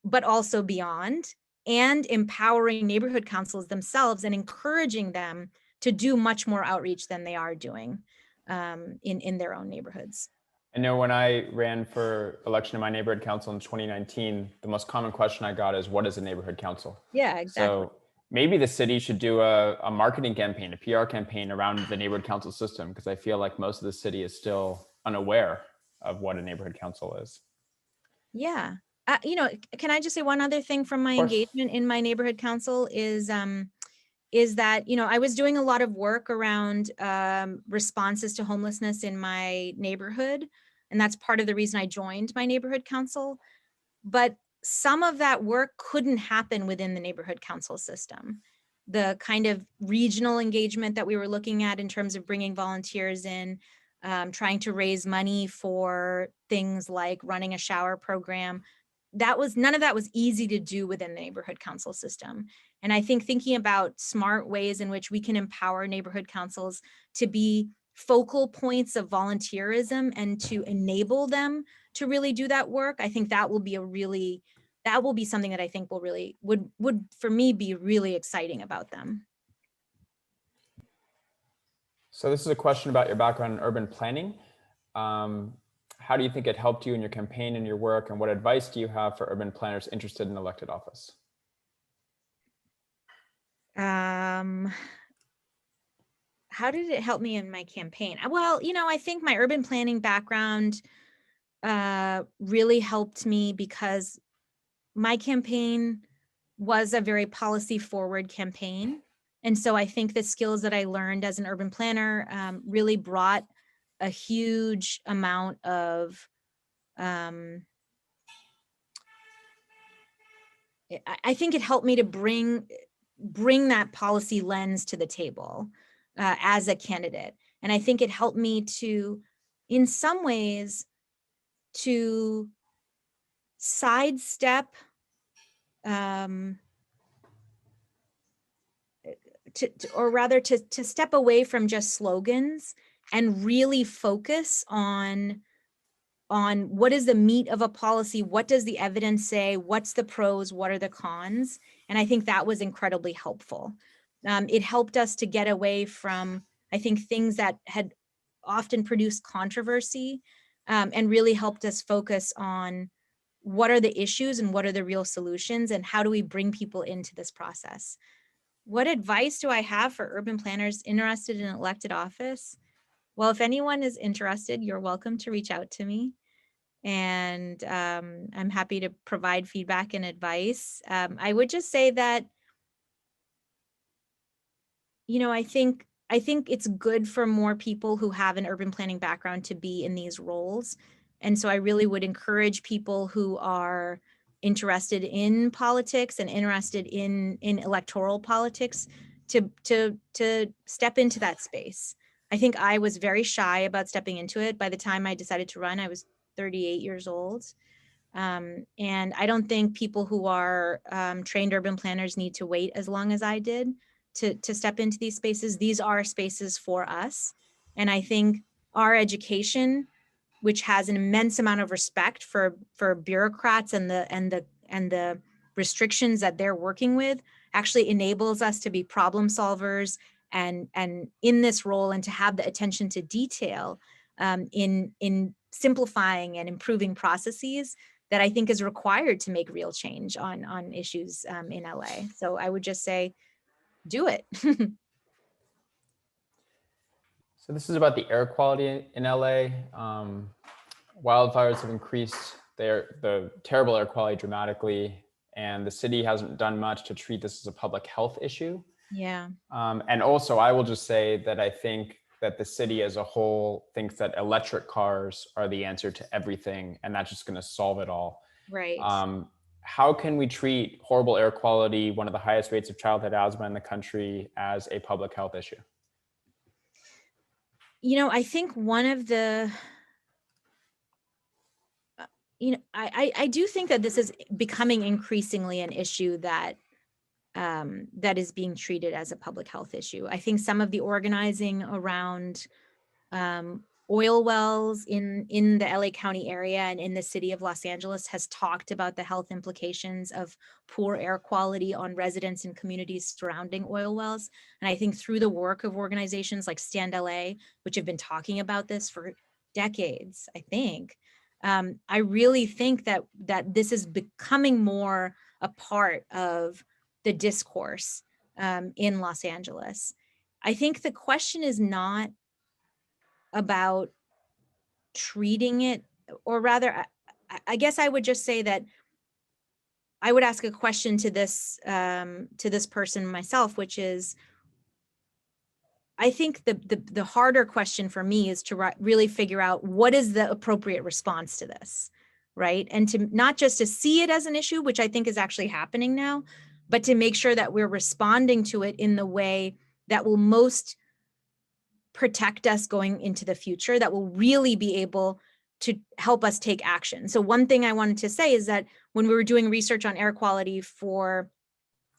but also beyond, and empowering neighborhood councils themselves and encouraging them to do much more outreach than they are doing in their own neighborhoods. I know when I ran for election in my neighborhood council in 2019, the most common question I got is, what is a neighborhood council? Yeah, exactly. So maybe the city should do a marketing campaign, a PR campaign around the neighborhood council system, because I feel like most of the city is still unaware of what a neighborhood council is. Yeah. You know, can I just say one other thing from my Of course. engagement in my neighborhood council is that, you know, I was doing a lot of work around responses to homelessness in my neighborhood. And that's part of the reason I joined my neighborhood council. But some of that work couldn't happen within the neighborhood council system. The kind of regional engagement that we were looking at in terms of bringing volunteers in, trying to raise money for things like running a shower program, none of that was easy to do within the neighborhood council system. And I think thinking about smart ways in which we can empower neighborhood councils to be focal points of volunteerism and to enable them to really do that work, I think that will be something that I think will really, would for me be really exciting about them. So this is a question about your background in urban planning. How do you think it helped you in your campaign and your work, and what advice do you have for urban planners interested in elected office? How did it help me in my campaign? Well, you know, I think my urban planning background really helped me because my campaign was a very policy forward campaign. And so I think the skills that I learned as an urban planner really brought a huge amount of, I think it helped me to bring that policy lens to the table as a candidate. And I think it helped me to, in some ways, to sidestep to step away from just slogans and really focus on what is the meat of a policy, what does the evidence say, what's the pros, what are the cons, and I think that was incredibly helpful. It helped us to get away from, I think, things that had often produced controversy, and really helped us focus on what are the issues and what are the real solutions and how do we bring people into this process. What advice do I have for urban planners interested in elected office? Well, if anyone is interested, you're welcome to reach out to me. And I'm happy to provide feedback and advice. I would just say that, you know, I think it's good for more people who have an urban planning background to be in these roles. And so I really would encourage people who are interested in politics and interested in electoral politics to step into that space. I think I was very shy about stepping into it. By the time I decided to run, I was 38 years old. And I don't think people who are trained urban planners need to wait as long as I did to step into these spaces. These are spaces for us. And I think our education, which has an immense amount of respect for bureaucrats and the restrictions that they're working with, actually enables us to be problem solvers and in this role, and to have the attention to detail in simplifying and improving processes that I think is required to make real change on issues in LA. So I would just say, do it. So this is about the air quality in LA. Wildfires have increased the terrible air quality dramatically, and the city hasn't done much to treat this as a public health issue. Yeah. And also, I will just say that I think that the city as a whole thinks that electric cars are the answer to everything, and that's just going to solve it all. Right. How can we treat horrible air quality, one of the highest rates of childhood asthma in the country, as a public health issue? You know, I think one of the, you know, I do think that this is becoming increasingly an issue that that is being treated as a public health issue. I think some of the organizing around oil wells in the LA County area and in the city of Los Angeles has talked about the health implications of poor air quality on residents and communities surrounding oil wells. And I think through the work of organizations like Stand LA, which have been talking about this for decades, I think. I really think that this is becoming more a part of the discourse in Los Angeles. I think the question is not about treating it, or rather, I guess I would just say that I would ask a question to this person myself, which is, I think the harder question for me is to really figure out what is the appropriate response to this, right? And to not just to see it as an issue, which I think is actually happening now, but to make sure that we're responding to it in the way that will most protect us going into the future, that will really be able to help us take action. So one thing I wanted to say is that when we were doing research on air quality for,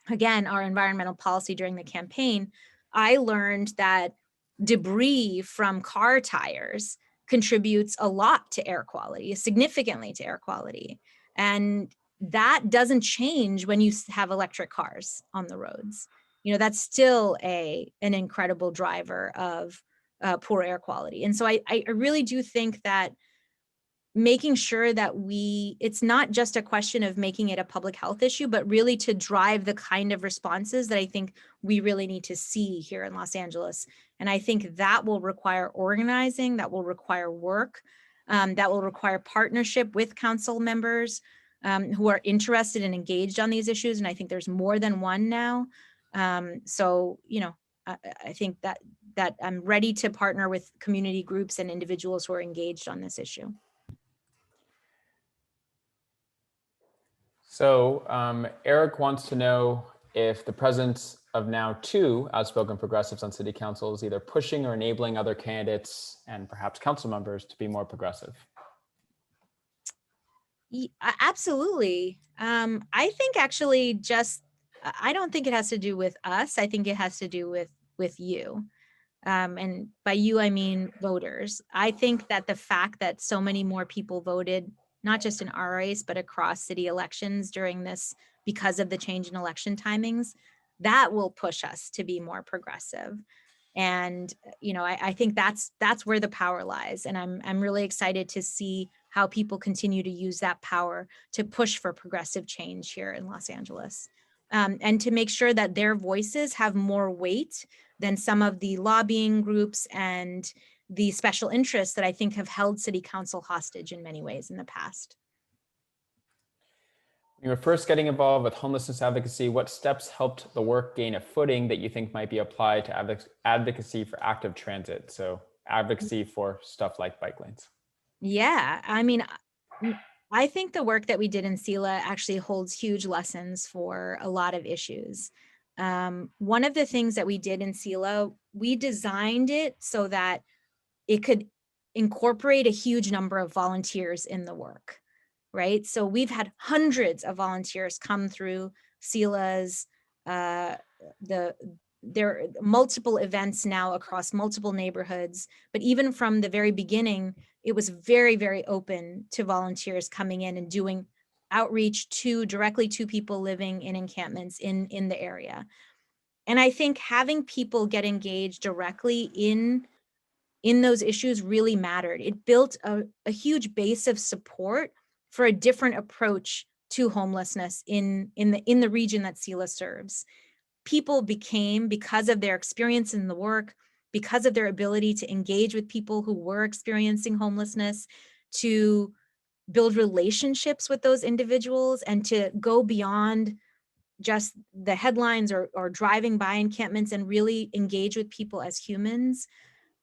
again, our environmental policy during the campaign, I learned that debris from car tires contributes a lot to air quality, significantly to air quality. And that doesn't change when you have electric cars on the roads. You know, that's still an incredible driver of poor air quality. And so I really do think that making sure that it's not just a question of making it a public health issue, but really to drive the kind of responses that I think we really need to see here in Los Angeles. And I think that will require organizing, that will require work, that will require partnership with council members who are interested and engaged on these issues. And I think there's more than one now. So, you know, I think that I'm ready to partner with community groups and individuals who are engaged on this issue. So Eric wants to know if the presence of now 2 outspoken progressives on city council is either pushing or enabling other candidates and perhaps council members to be more progressive. Absolutely. I think actually I don't think it has to do with us. I think it has to do with you. And by you, I mean voters. I think that the fact that so many more people voted, not just in our race, but across city elections during this, because of the change in election timings, that will push us to be more progressive. And, you know, I think that's where the power lies. And I'm really excited to see how people continue to use that power to push for progressive change here in Los Angeles. And to make sure that their voices have more weight than some of the lobbying groups and the special interests that I think have held city council hostage in many ways in the past. When you were first getting involved with homelessness advocacy, what steps helped the work gain a footing that you think might be applied to advocacy for active transit? So advocacy for stuff like bike lanes. Yeah, I mean, I think the work that we did in SELA actually holds huge lessons for a lot of issues. One of the things that we did in SELA, we designed it so that it could incorporate a huge number of volunteers in the work, right? So we've had hundreds of volunteers come through SELA's, there are multiple events now across multiple neighborhoods, but even from the very beginning, it was very, very open to volunteers coming in and doing outreach directly to people living in encampments in the area. And I think having people get engaged directly in those issues really mattered. It built a huge base of support for a different approach to homelessness in the region that SELA serves. People became, because of their experience in the work, because of their ability to engage with people who were experiencing homelessness, to build relationships with those individuals and to go beyond just the headlines or driving by encampments and really engage with people as humans.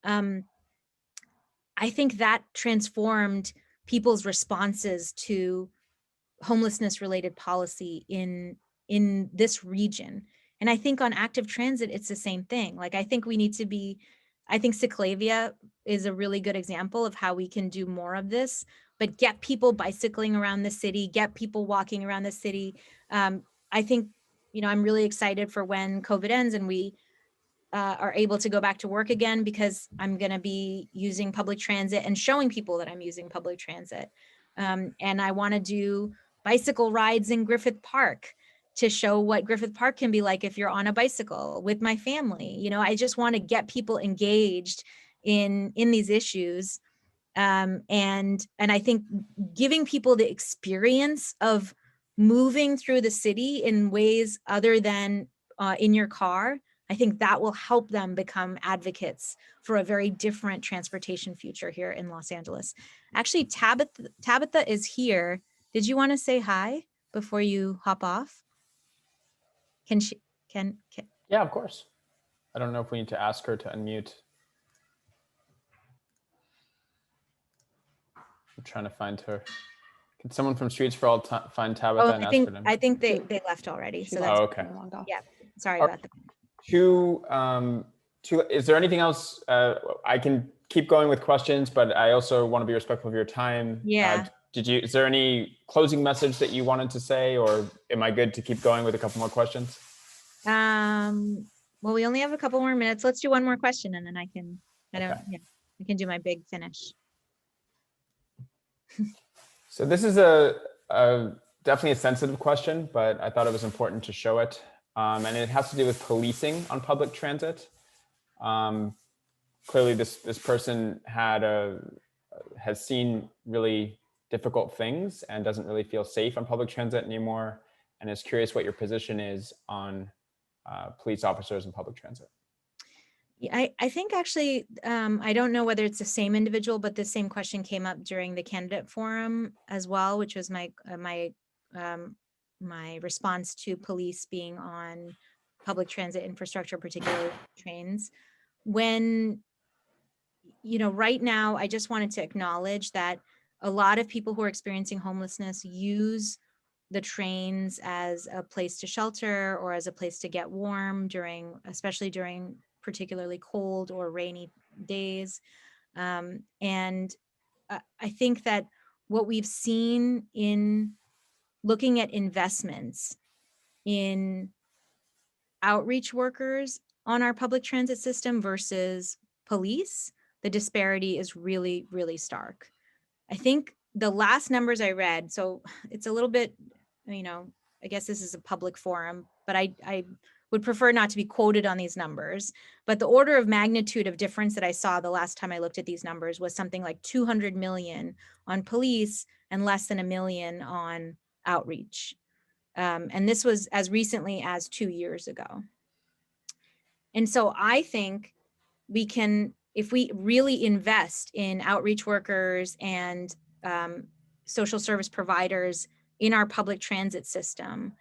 I think that transformed people's responses to homelessness related policy in this region. And I think on active transit, it's the same thing. Like, I think we need to be, I think Cyclavia is a really good example of how we can do more of this, but get people bicycling around the city, get people walking around the city. I think, you know, I'm really excited for when COVID ends and we are able to go back to work again, because I'm going to be using public transit and showing people that I'm using public transit. And I want to do bicycle rides in Griffith Park to show what Griffith Park can be like if you're on a bicycle with my family. You know, I just want to get people engaged in these issues. And I think giving people the experience of moving through the city in ways other than in your car, I think that will help them become advocates for a very different transportation future here in Los Angeles. Actually, Tabitha is here. Did you want to say hi before you hop off? Can she, can. Yeah, of course. I don't know if we need to ask her to unmute. I'm trying to find her. Can someone from Streets for All find Tabitha and ask her to? I think they left already. So that's, okay. Yeah, sorry about that. Is there anything else? I can keep going with questions, but I also want to be respectful of your time. Yeah. Is there any closing message that you wanted to say, or am I good to keep going with a couple more questions? Well, we only have a couple more minutes. Let's do one more question and then I can do my big finish. So this is definitely a sensitive question, but I thought it was important to show it. And it has to do with policing on public transit. Clearly this person has seen really difficult things and doesn't really feel safe on public transit anymore, and is curious what your position is on police officers in public transit. Yeah, I think actually, I don't know whether it's the same individual, but the same question came up during the candidate forum as well, which was my response to police being on public transit infrastructure, particularly trains. When, right now, I just wanted to acknowledge that a lot of people who are experiencing homelessness use the trains as a place to shelter or as a place to get warm especially during particularly cold or rainy days. And I think that what we've seen in looking at investments in outreach workers on our public transit system versus police, the disparity is really, really stark. I think the last numbers I read, so it's a little bit, I guess this is a public forum, but I would prefer not to be quoted on these numbers. But the order of magnitude of difference that I saw the last time I looked at these numbers was something like 200 million on police and less than $1 million on outreach. And this was as recently as 2 years ago. And so I think we can, if we really invest in outreach workers and social service providers in our public transit system,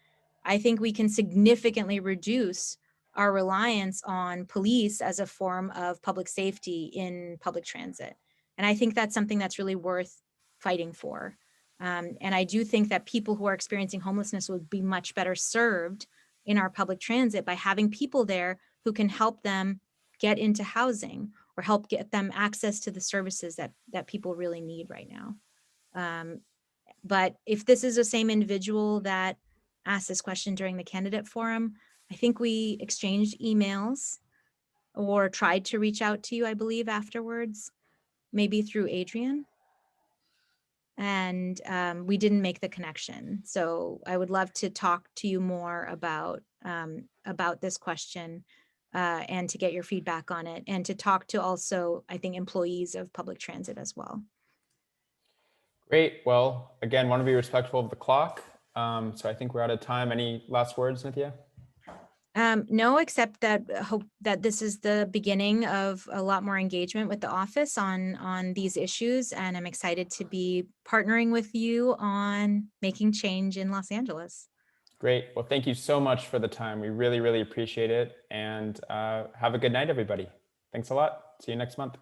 I think we can significantly reduce our reliance on police as a form of public safety in public transit. And I think that's something that's really worth fighting for. And I do think that people who are experiencing homelessness would be much better served in our public transit by having people there who can help them get into housing or help get them access to the services that people really need right now. But if this is the same individual that asked this question during the candidate forum, I think we exchanged emails or tried to reach out to you, I believe, afterwards, maybe through Adrian. And we didn't make the connection. So I would love to talk to you more about this question and to get your feedback on it, and to talk to also, I think, employees of public transit as well. Great. Well, again, want to be respectful of the clock. So I think we're out of time. Any last words, Nithya? No, except that hope that this is the beginning of a lot more engagement with the office on these issues. And I'm excited to be partnering with you on making change in Los Angeles. Great. Well, thank you so much for the time. We really, really appreciate it. And have a good night, everybody. Thanks a lot. See you next month.